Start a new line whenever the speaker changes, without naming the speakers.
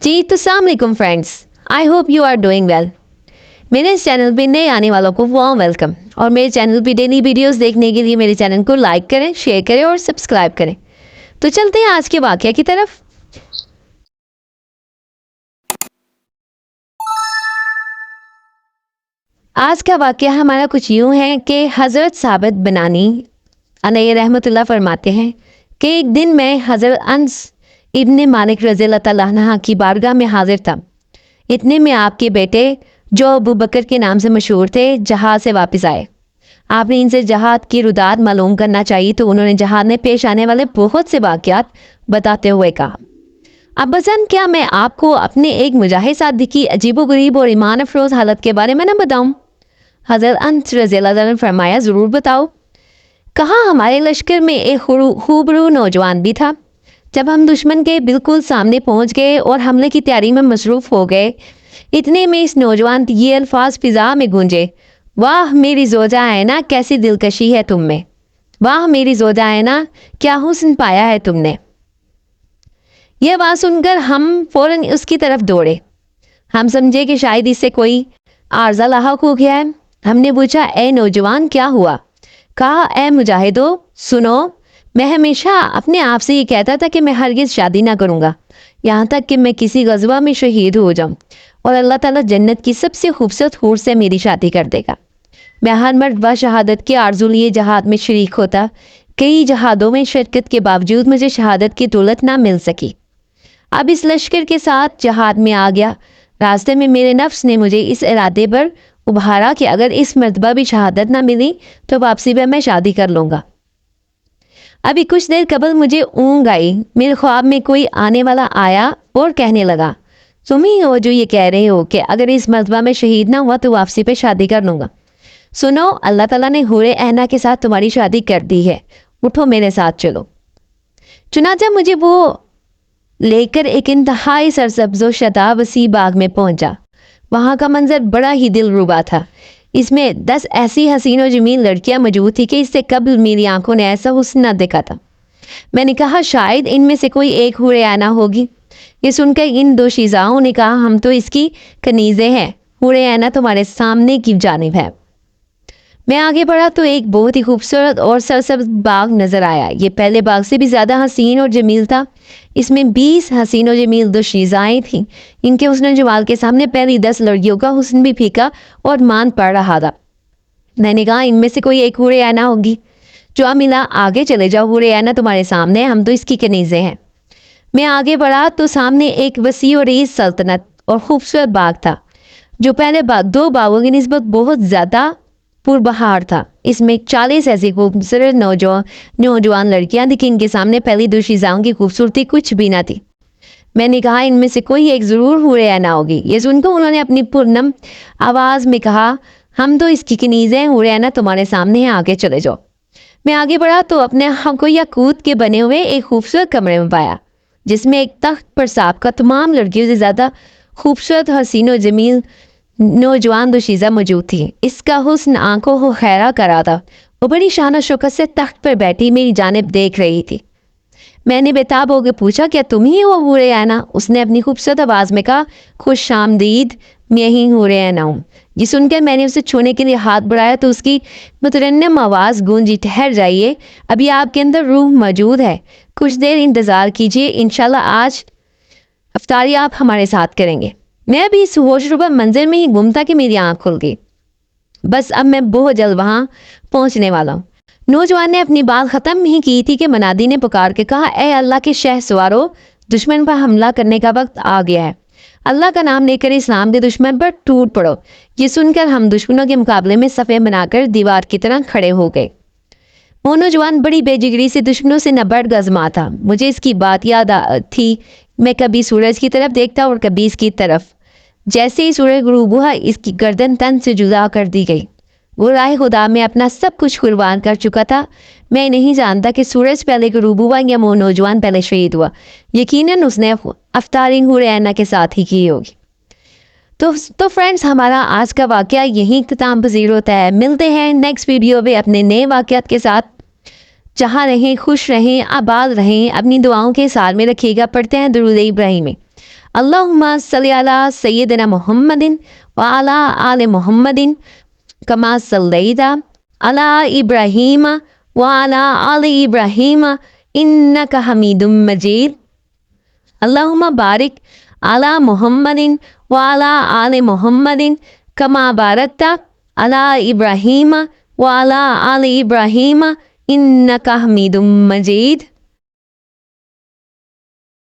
जी तो अस्सलाम वालेकुम friends, I hope you are doing well. मेरे इस चैनल पे नए आने वालों को वार्म वेलकम। और मेरे चैनल पे डेली वीडियोस देखने के लिए मेरे चैनल को लाइक करें, शेयर करें और सब्सक्राइब करें। तो चलते हैं आज के वाक़या की तरफ। आज का वाक़या हमारा कुछ यूँ है कि हज़रत साबित बनानी अलैहि रहमतुल्लाह फरमाते हैं कि एक दिन मैं हज़रत अनस इब्ने मालिक रज़ियल्लाहु तआला अन्हा की बारगाह में हाजिर था। इतने में आपके बेटे जो अबू बकर के नाम से मशहूर थे जहाज से वापस आए। आपने इनसे जहाद की रुदात मालूम करना चाहिए तो उन्होंने जहाद में पेश आने वाले बहुत से वाक़यात बताते हुए कहा, अब्बाजान क्या मैं आपको अपने एक मुजाहिद साथी की अजीबोगरीब और ईमान अफरोज़ हालत के बारे में न बताऊं? हज़रत अनस रज़ियल्लाहु अन्हु ने फरमाया, ज़रूर बताओ। कहा, हमारे लश्कर में एक खूबरू नौजवान भी था। जब हम दुश्मन के बिल्कुल सामने पहुंच गए और हमले की तैयारी में मसरूफ़ हो गए, इतने में इस नौजवान ये अल्फाज फिजा में गूंजे, वाह मेरी ज़ोजा ऐना कैसी दिलकशी है तुम में, वाह मेरी ज़ोजा ऐना क्या हुस्न पाया है तुमने। यह बात सुनकर हम फौरन उसकी तरफ दौड़े। हम समझे कि शायद इससे कोई आर्जा लाहक हो गया है। हमने पूछा, ए नौजवान क्या हुआ? कहा, ए मुजाहिदो सुनो, मैं हमेशा अपने आप से ये कहता था कि मैं हरगिज़ शादी ना करूँगा, यहाँ तक कि मैं किसी गज़वा में शहीद हो जाऊँ और अल्लाह ताला जन्नत की सबसे खूबसूरत हूर से मेरी शादी कर देगा। मैं हर मर्तबा शहादत की आरज़ू लिए जहाद में शरीक होता। कई जहादों में शिरकत के बावजूद मुझे शहादत की दौलत ना मिल सकी। अब इस लश्कर के साथ जहाद में आ गया। रास्ते में मेरे नफ्स ने मुझे इस इरादे पर उभारा कि अगर इस मर्तबा भी शहादत ना मिली तो वापसी पर मैं शादी कर लूँगा। अभी कुछ देर कबल मुझे ऊँग आई। मेरे ख्वाब में कोई आने वाला आया और कहने लगा, तुम ही हो जो ये कह रहे हो कि अगर इस मर्तबा में शहीद ना हुआ तो वापसी पे शादी कर लूँगा। सुनो, अल्लाह ताला ने हूरे ऐना के साथ तुम्हारी शादी कर दी है, उठो मेरे साथ चलो। चुनाचा मुझे वो लेकर एक इंतहाई सरसब्ज़ो शता वसी बाग में पहुंचा। वहाँ का मंजर बड़ा ही दिलरुबा था। इसमें 10 ऐसी हसीन और जमील लड़कियां मौजूद थी कि इससे कबल मेरी आंखों ने ऐसा हुस्न न देखा था। मैंने कहा, शायद इनमें से कोई एक हूरे ऐना होगी। ये सुनकर इन दो शीज़ाओं ने कहा, हम तो इसकी कनीज़े हैं, हूरे ऐना तुम्हारे सामने की जानिब है। मैं आगे बढ़ा तो एक बहुत ही खूबसूरत और सरसब्ज़ बाग नज़र आया। ये पहले बाग से भी ज़्यादा हसीन और जमील था। इसमें 20 हसीन और जमील दो शीज़ाएँ थीं। इनके हुस्न जमाल के सामने पहली 10 लड़कियों का हुस्न भी फीका और मान पड़ रहा था। मैंने कहा, इनमें से कोई एक हूरे ऐना होगी। जो मिला, आगे चले जाओ, हूरे ऐना तुम्हारे सामने, हम तो इसकी कनीज़े हैं। मैं आगे बढ़ा तो सामने एक वसी और ईज़ सल्तनत और खूबसूरत बाग था, जो पहले दो बागों की निस्बत बहुत ज़्यादा पुरबहार था। इसमें 40 ऐसी खूबसूरत नौजवान लड़कियां दिखी। इनके सामने पहली दो शीज़ाओं की खूबसूरती कुछ भी ना थी। मैंने कहा, इनमें से कोई एक ज़रूर हूरे ऐना होगी। ये सुनकर उन्होंने अपनी पुरनम आवाज़ में कहा, हम तो इसकी कनीज़ हैं, हूरे ऐना तुम्हारे सामने है, आगे चले जाओ। मैं आगे बढ़ा तो अपने हमको याकूत के बने हुए एक खूबसूरत कमरे में पाया, जिसमें एक तख्त पर साबका तमाम लड़कियों से ज़्यादा खूबसूरत हसीन और जमील नौजवान दोशीज़ा मौजूद थी। इसका हुस्न आंखों को खैरा करा था। वो बड़ी शान और शौकत से तख्त पर बैठी मेरी जानिब देख रही थी। मैंने बेताब होकर पूछा, क्या तुम ही हो हूरे ऐना? उसने अपनी खूबसूरत आवाज़ में कहा, खुश आमदीद, मैं ही हूरे ऐना हूँ। ये सुनकर मैंने उसे छूने के लिए हाथ बढ़ाया तो उसकी मुतरन्नम आवाज़ गूंजी, ठहर जाइए, अभी आपके अंदर रूह मौजूद है, कुछ देर इंतज़ार कीजिए, इंशाल्लाह आज अफ्तारी आप हमारे साथ करेंगे। मैं भी इस होशरुबा मंजर में ही गुम था कि मेरी आँख खुल गई। बस अब मैं बहुत जल्द वहाँ पहुँचने वाला हूँ। नौजवान ने अपनी बात ख़त्म ही की थी कि मनादी ने पुकार के कहा, ए अल्लाह के शह सवारो, दुश्मन पर हमला करने का वक्त आ गया है। अल्लाह का नाम लेकर इस्लाम के दुश्मन पर टूट पड़ो। ये सुनकर हम दुश्मनों के मुकाबले में सफ़े बनाकर दीवार की तरह खड़े हो गए। वो नौजवान बड़ी बेजिगरी से दुश्मनों से नबड़ गजमा था। मुझे इसकी बात याद थी। मैं कभी सूरज की तरफ देखता और कभी इसकी तरफ। जैसे ही सूरज गुरूब हुआ, इसकी गर्दन तन से जुदा कर दी गई। वो राह खुदा में अपना सब कुछ कुर्बान कर चुका था। मैं नहीं जानता कि सूरज पहले गुरूब हुआ या वो नौजवान पहले शहीद हुआ। यकीनन उसने अफ्तारी हूरे ऐना के साथ ही की होगी। तो फ्रेंड्स, हमारा आज का वाक़या यहीं इख्तिताम पज़ीर होता है। मिलते हैं नेक्स्ट वीडियो में अपने नए वाक़यात के साथ। जहाँ रहें, खुश रहें, आबाद रहें, अपनी दुआओं के साथ में रखिएगा। पढ़ते हैं दुरूद इब्राहिमी। اللہم صلی علی سیدنا محمد وعلی آل محمد کما صلیت علی ابراہیم وعلی آل ابراہیم انک حمید مجید اللہم بارک علی محمد وعلی آل محمد کما بارکت علی ابراہیم وعلی آل ابراہیم انک حمید مجید